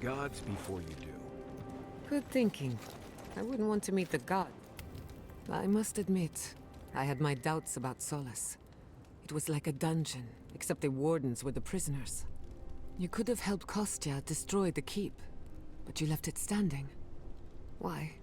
gods before you do. Good thinking. I wouldn't want to meet the god. I must admit, I had my doubts about Solace. It was like a dungeon, except the wardens were the prisoners. You could have helped Kostya destroy the keep, but you left it standing. Why?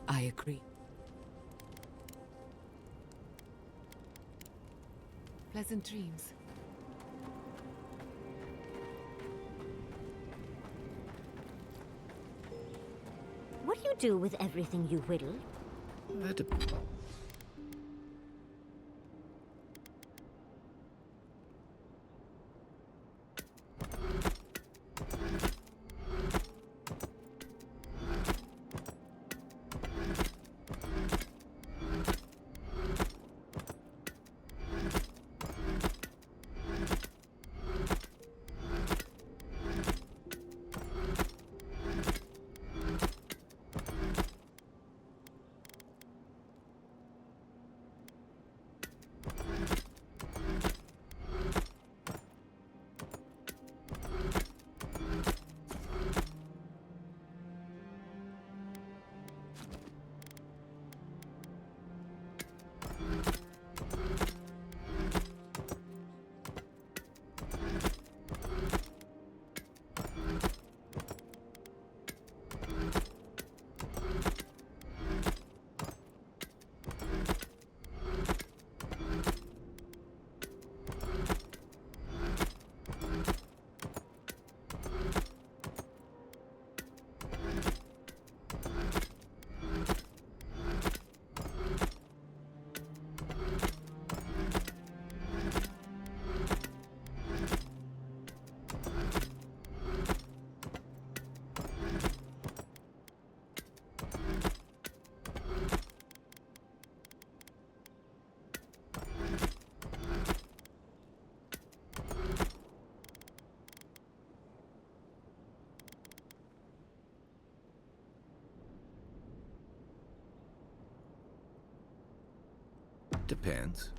I agree. Pleasant dreams. What do you do with everything you whittle? Depends.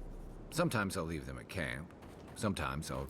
Sometimes I'll leave them at camp. Sometimes I'll...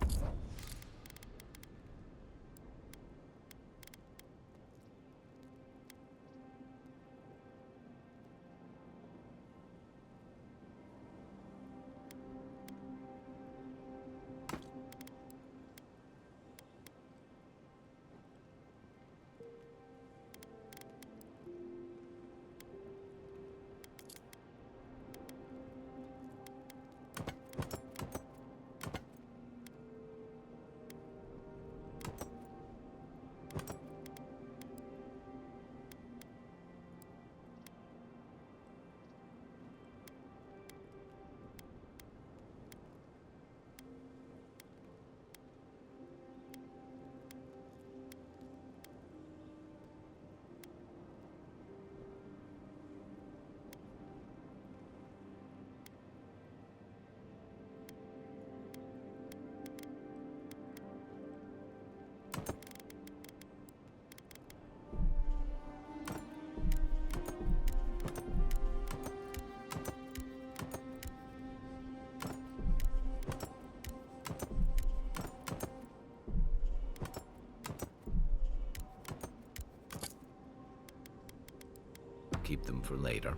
keep them for later.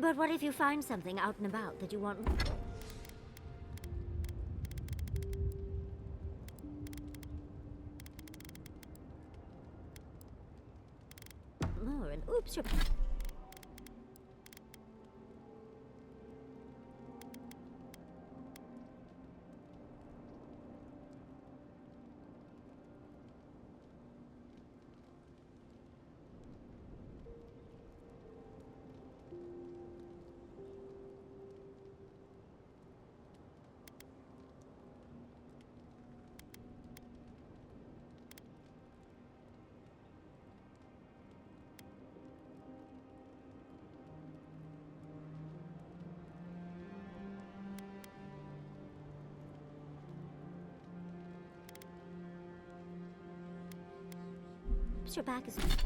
But what if you find something out and about that you want? More and oops, you're... Perhaps your back is full.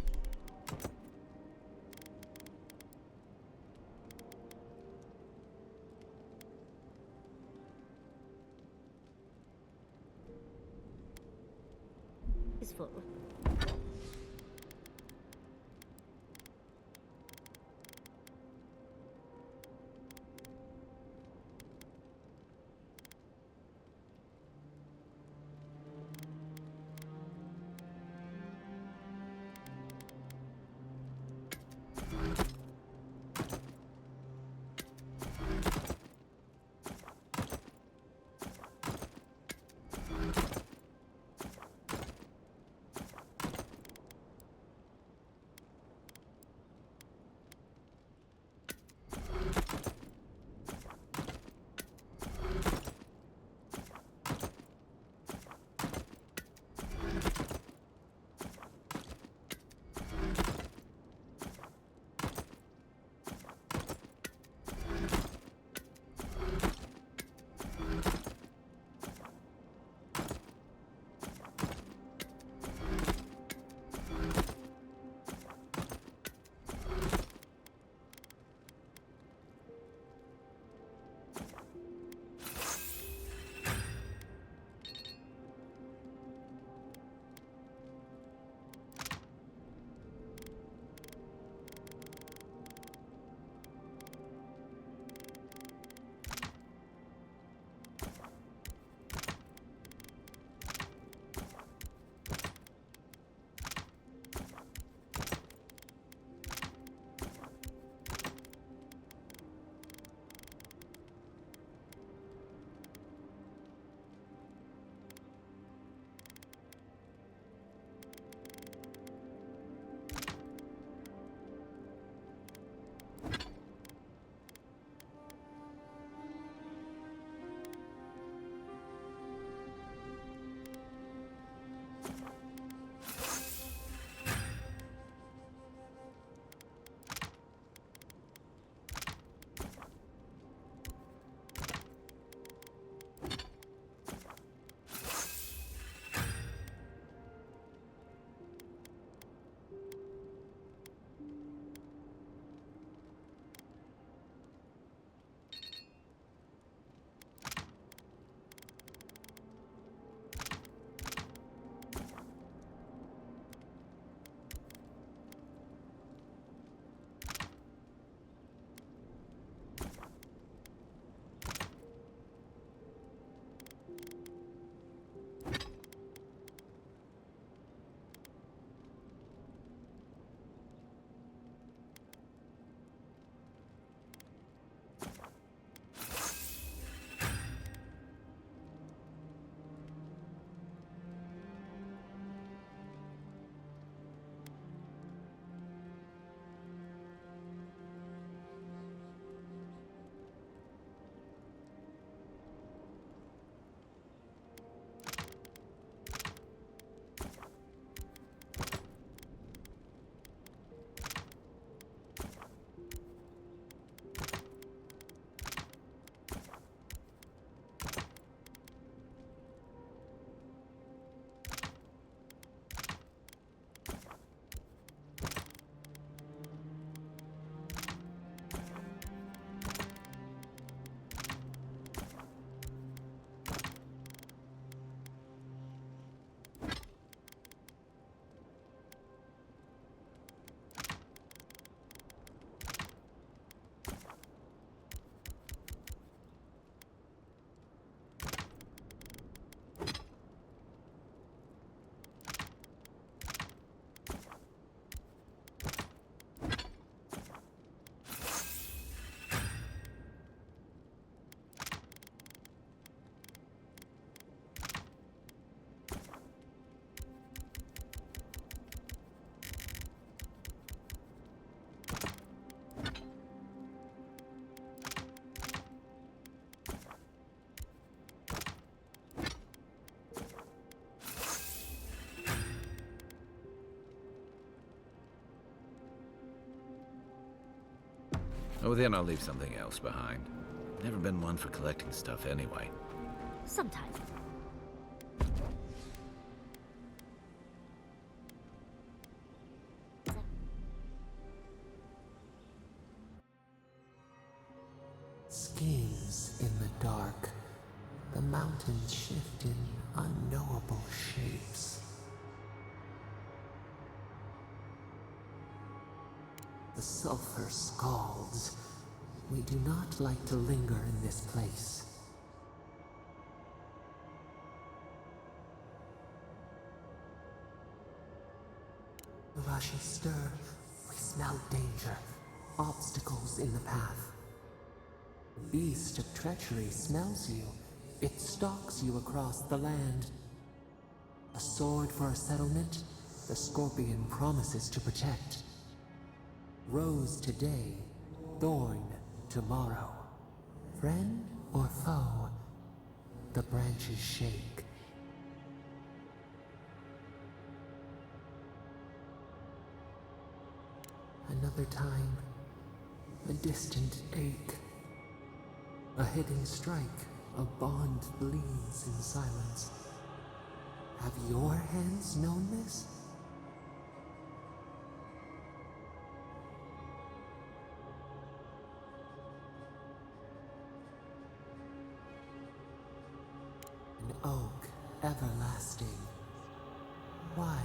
Oh, then I'll leave something else behind. Never been one for collecting stuff anyway. Sometimes. The mountains shift in unknowable shapes. The sulfur scalds. We do not like to linger in this place. The rushes stir. We smell danger. Obstacles in the path. The beast of treachery smells you. It stalks you across the land. A sword for a settlement, the scorpion promises to protect. Rose today, thorn tomorrow. Friend or foe, the branches shake. Another time, a distant ache. A hidden strike, a bond bleeds in silence. Have your hands known this? An oak everlasting. Why?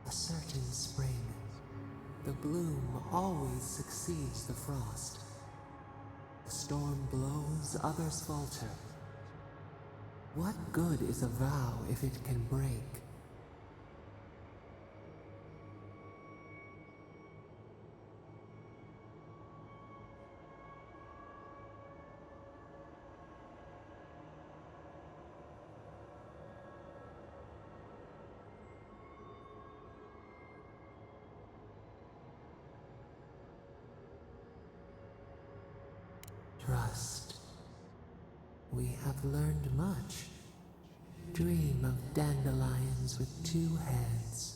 A certain spring. The bloom always succeeds the frost. The storm blows, others falter. What good is a vow if it can break? Trust. We have learned much. Dream of dandelions with two heads.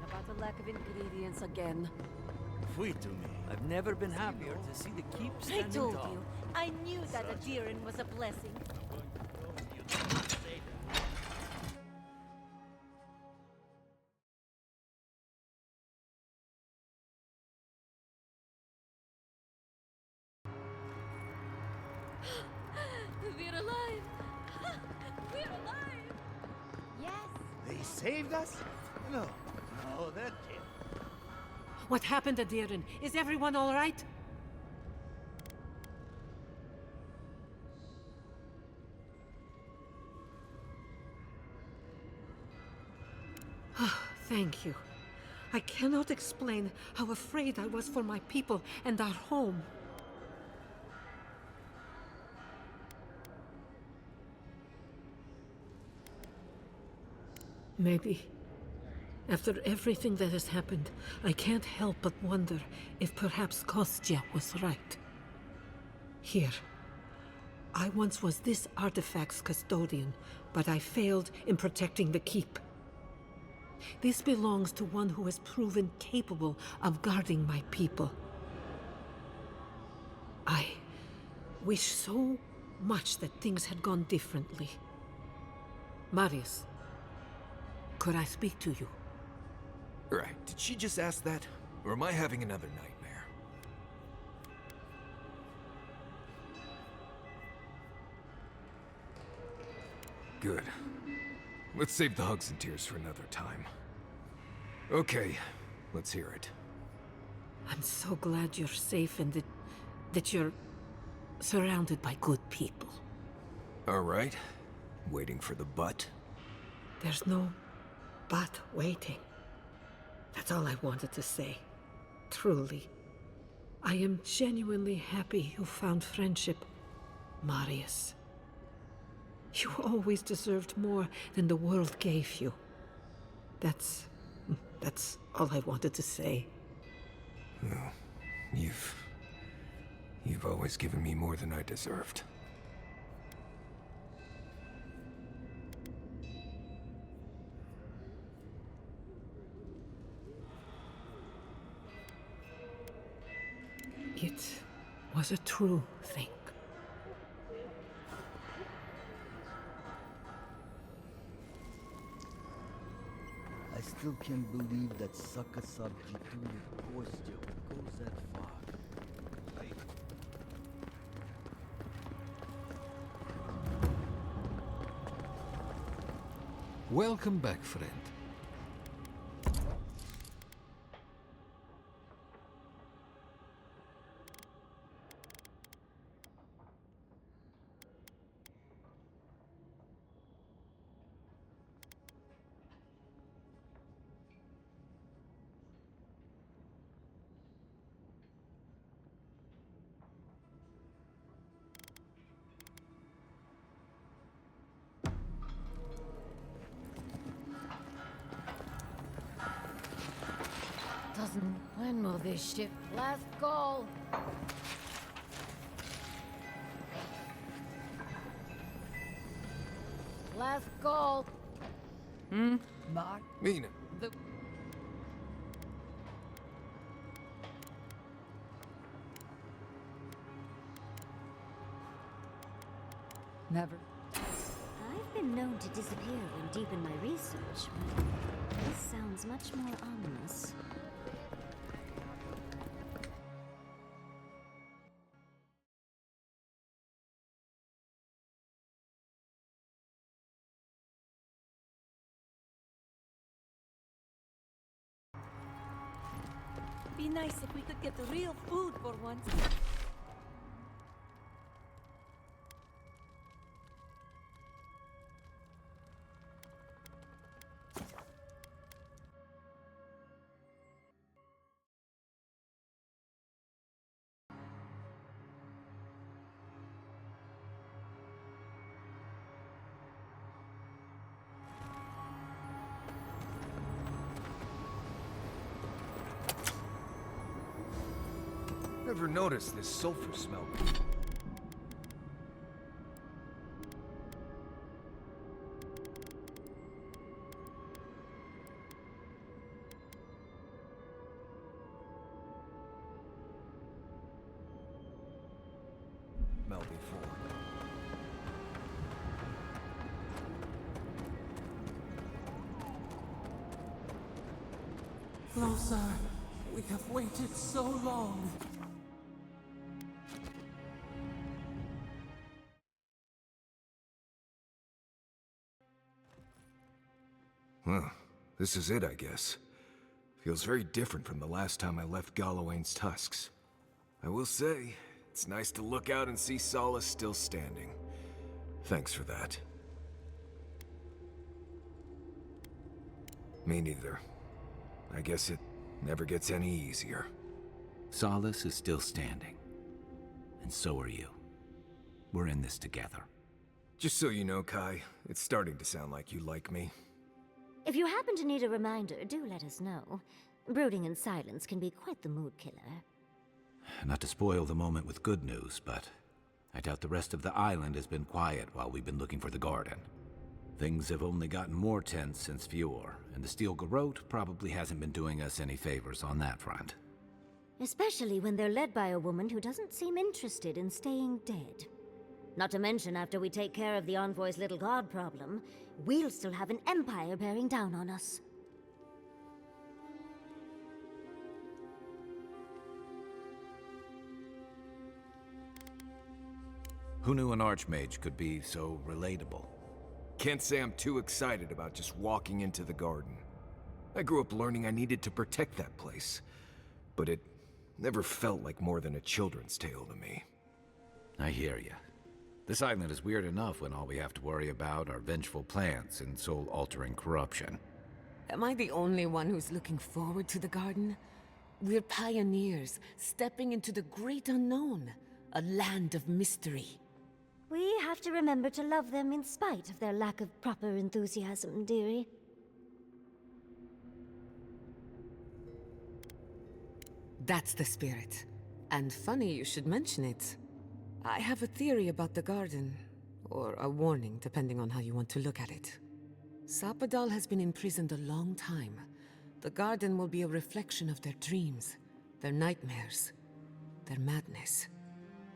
About the lack of ingredients again. To me. I've never been happier to see the keep I standing told tall. you. I knew that a Deeren was a blessing. We're alive! We're alive! Yes! They saved us? No, that can't. What happened to Deeren? Is everyone all right? Thank you. I cannot explain how afraid I was for my people and our home. Maybe, after everything that has happened, I can't help but wonder if perhaps Kostya was right. Here, I once was this artifact's custodian, but I failed in protecting the keep. This belongs to one who has proven capable of guarding my people. I wish so much that things had gone differently. Marius, could I speak to you? Right, did she just ask that? Or am I having another nightmare? Good. Let's save the hugs and tears for another time. Okay, let's hear it. I'm so glad you're safe and that you're surrounded by good people. All right. Waiting for the but? There's no but waiting. That's all I wanted to say. Truly. I am genuinely happy you found friendship, Marius. You always deserved more than the world gave you. That's all I wanted to say. Oh, you've always given me more than I deserved. It was a true thing. I still can't believe that sucker subject to your Kostya goes that far. Welcome back, friend. When will this ship last call? Last call. Mark. Mina. The... Never. I've been known to disappear when deep in my research, but this sounds much more ominous. Be nice if we could get the real food for once. Never noticed this sulfur smell. Smell before. Lothar, we have waited so long. Well, this is it, I guess. Feels very different from the last time I left Galawain's tusks. I will say, it's nice to look out and see Solace still standing. Thanks for that. Me neither. I guess it Never gets any easier. Solace is still standing. And so are you. We're in this together. Just so you know, Kai, it's starting to sound like you like me. If you happen to need a reminder, do let us know. Brooding in silence can be quite the mood killer. Not to spoil the moment with good news, but I doubt the rest of the island has been quiet while we've been looking for the garden. Things have only gotten more tense since Fjord, and the Steel Garrote probably hasn't been doing us any favors on that front. Especially when they're led by a woman who doesn't seem interested in staying dead. Not to mention, after we take care of the Envoy's little god problem, we'll still have an empire bearing down on us. Who knew an Archmage could be so relatable? Can't say I'm too excited about just walking into the garden. I grew up learning I needed to protect that place, but it never felt like more than a children's tale to me. I hear ya. This island is weird enough when all we have to worry about are vengeful plants and soul-altering corruption. Am I the only one who's looking forward to the garden? We're pioneers, stepping into the great unknown, a land of mystery. We have to remember to love them in spite of their lack of proper enthusiasm, dearie. That's the spirit. And funny you should mention it. I have a theory about the garden, or a warning, depending on how you want to look at it. Sapadal has been imprisoned a long time. The garden will be a reflection of their dreams, their nightmares, their madness.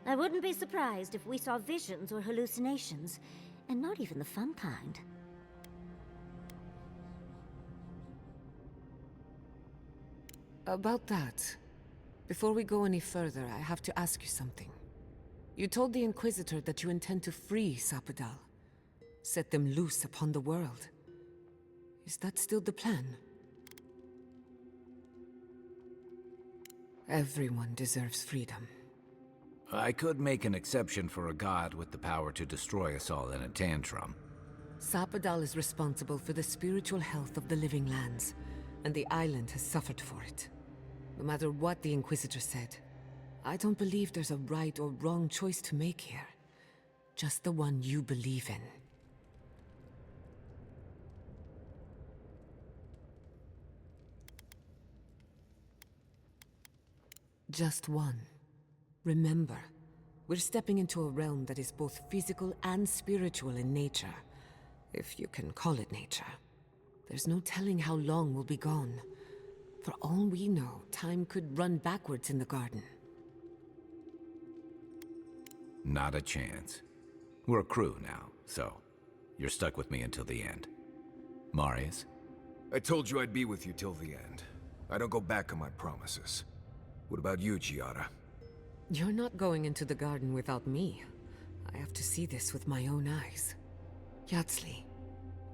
I wouldn't be surprised if we saw visions or hallucinations, and not even the fun kind. About that, before we go any further, I have to ask you something. You told the Inquisitor that you intend to free Sapadal, set them loose upon the world. Is that still the plan? Everyone deserves freedom. I could make an exception for a god with the power to destroy us all in a tantrum. Sapadal is responsible for the spiritual health of the living lands, and the island has suffered for it. No matter what the Inquisitor said, I don't believe there's a right or wrong choice to make here. Just the one you believe in. Just one. Remember, we're stepping into a realm that is both physical and spiritual in nature. If you can call it nature. There's no telling how long we'll be gone. For all we know, time could run backwards in the garden. Not a chance. We're a crew now, so you're stuck with me until the end. Marius? I told you I'd be with you till the end. I don't go back on my promises. What about you, Giada? You're not going into the garden without me. I have to see this with my own eyes. Yatsli,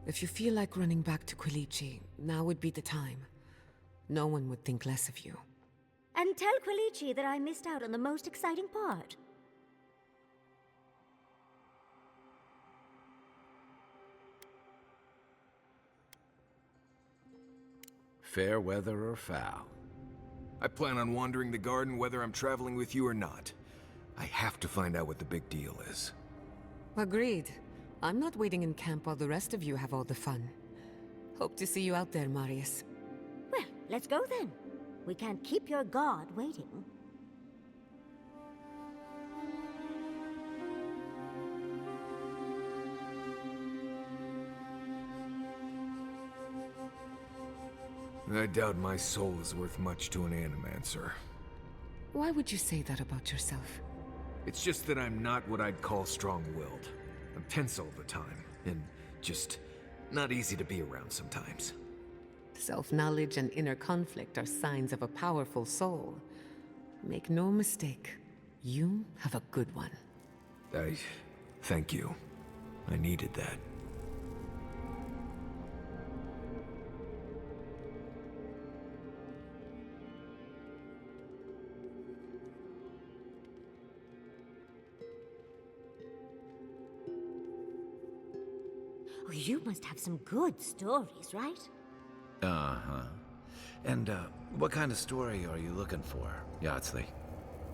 if you feel like running back to Quilici, now would be the time. No one would think less of you. And tell Quilici that I missed out on the most exciting part. Fair weather or foul? I plan on wandering the garden whether I'm traveling with you or not. I have to find out what the big deal is. Agreed. I'm not waiting in camp while the rest of you have all the fun. Hope to see you out there, Marius. Well, let's go then. We can't keep your god waiting. I doubt my soul is worth much to an animancer. Why would you say that about yourself? It's just that I'm not what I'd call strong-willed. I'm tense all the time, and just not easy to be around sometimes. Self-knowledge and inner conflict are signs of a powerful soul. Make no mistake, you have a good one. Thank you. I needed that. Oh, you must have some good stories, right? Uh-huh. And, What kind of story are you looking for, Yardsley?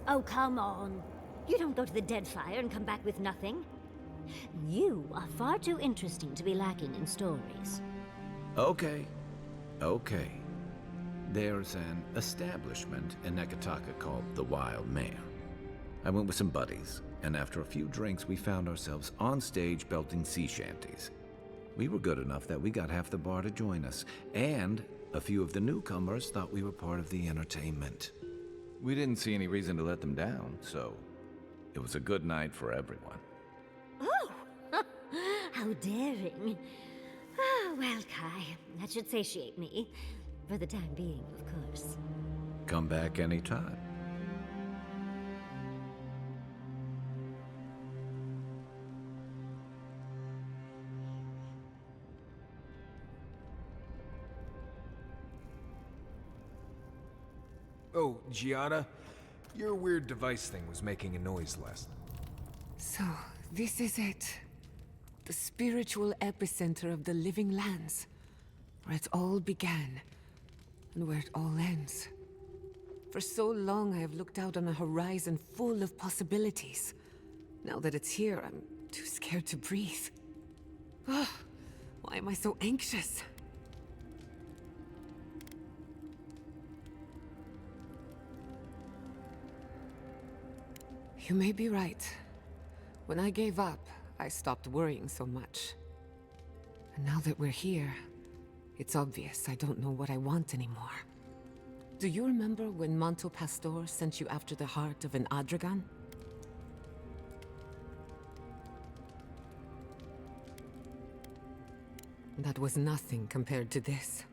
Oh, come on. You don't go to the Deadfire and come back with nothing. You are far too interesting to be lacking in stories. Okay. There's an establishment in Nekataka called the Wild Mare. I went with some buddies, and after a few drinks we found ourselves on stage belting sea shanties. We were good enough that we got half the bar to join us, and a few of the newcomers thought we were part of the entertainment. We didn't see any reason to let them down, so it was a good night for everyone. Oh! How daring. Ah, well, Kai, that should satiate me. For the time being, of course. Come back anytime. Oh, Gianna, your weird device thing was making a noise last. So, this is it. The spiritual epicenter of the living lands. Where it all began, and where it all ends. For so long I have looked out on a horizon full of possibilities. Now that it's here, I'm too scared to breathe. Ugh, why am I so anxious? You may be right. When I gave up, I stopped worrying so much. And now that we're here, it's obvious I don't know what I want anymore. Do you remember when Manto Pastor sent you after the heart of an Adragan? That was nothing compared to this.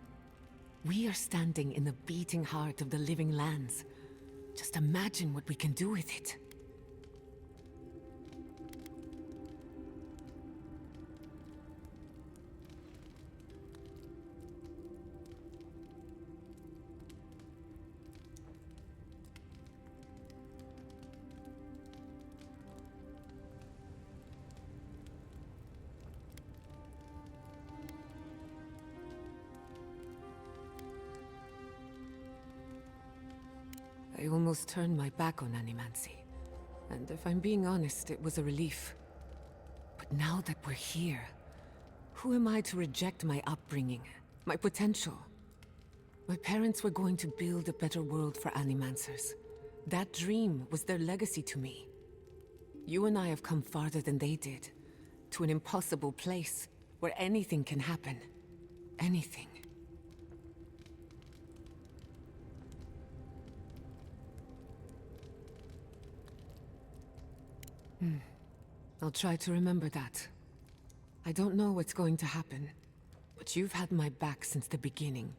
We are standing in the beating heart of the living lands. Just imagine what we can do with it. I almost turned my back on animancy. And if I'm being honest, it was a relief. But now that we're here, who am I to reject my upbringing, my potential? My parents were going to build a better world for animancers. That dream was their legacy to me. You and I have come farther than they did, to an impossible place where anything can happen. Anything. I'll try to remember that. I don't know what's going to happen, but you've had my back since the beginning.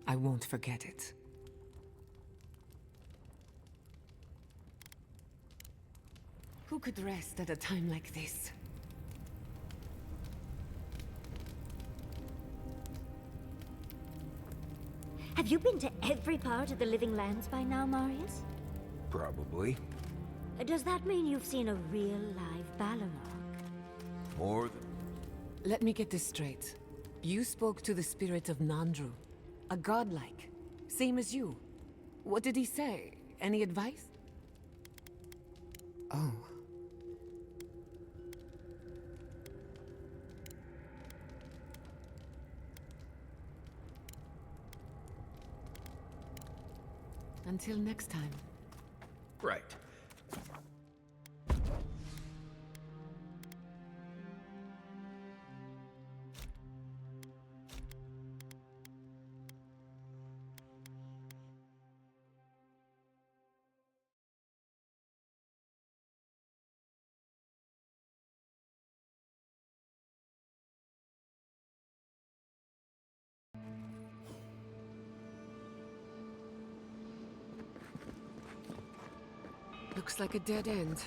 I won't forget it. Who could rest at a time like this? Have you been to every part of the Living Lands by now, Marius? Probably. Does that mean you've seen a real live Balrog? More than... Let me get this straight. You spoke to the spirit of Nandru, a godlike, same as you. What did he say? Any advice? Oh. Until next time. Right. Looks like a dead end.